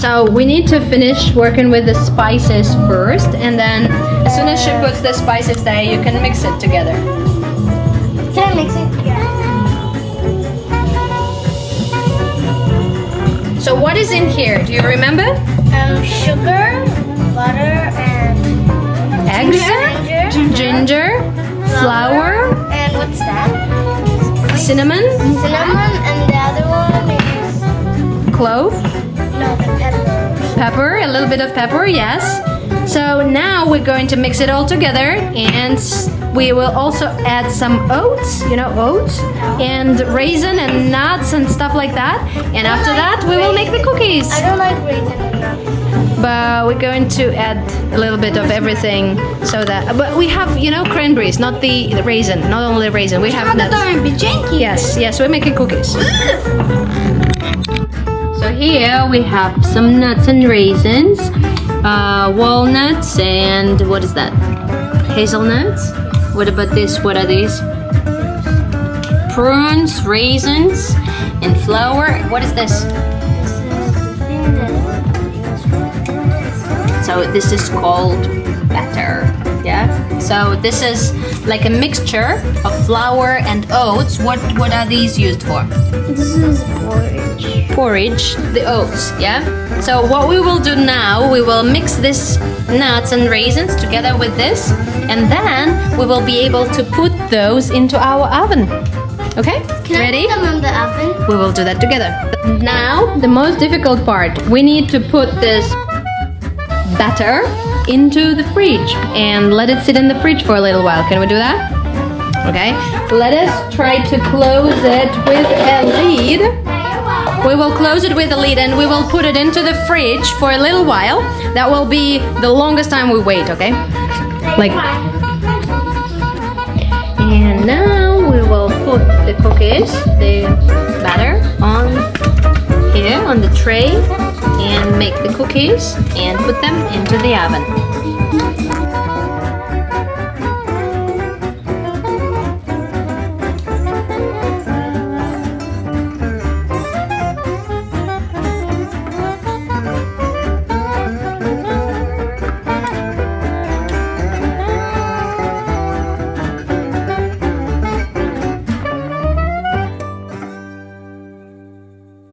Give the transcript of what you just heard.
So we need to finish working with the spices first, and then as soon as she puts the spices there, you can mix it together. Can I mix it? Yeah. So what is in here? Do you remember? Sugar, butter, and Eggs, ginger, flour, and what's that? cinnamon, Cinnamon, and the other one is clove, no, the pepper. pepper, a little bit of pepper, yes. So now we're going to mix it all together, and we will also add some oats, you know, oats, and raisin and nuts and stuff like that. And after that, we will make the cookies. I don't like raisin and nuts. But we're going to add a little bit of everything so that. But we have, you know, cranberries, not the raisin, not only raisin. We have nuts. Yes, we're making cookies. So here we have some nuts and raisins, walnuts, and what is that? Hazelnuts. What about this? What are these? Prunes, raisins, and flour. What is this? So this is called batter. Yeah. So this is like a mixture of flour and oats. What are these used for? This is porridge. Porridge, the oats, yeah? So what we will do now, we will mix this nuts and raisins together with this, and then we will be able to put those into our oven. Okay? Can Ready? I put them in the oven? We will do that together. Now, the most difficult part. We need to put this batter into the fridge and let it sit in the fridge for a little while. Can we do that? Okay. Let us try to close it with a lid. We will close it with a lid and we will put it into the fridge for a little while. That will be the longest time we wait, okay? Like. And now we will put the cookies, the batter, on here on the tray and make the cookies and put them into the oven.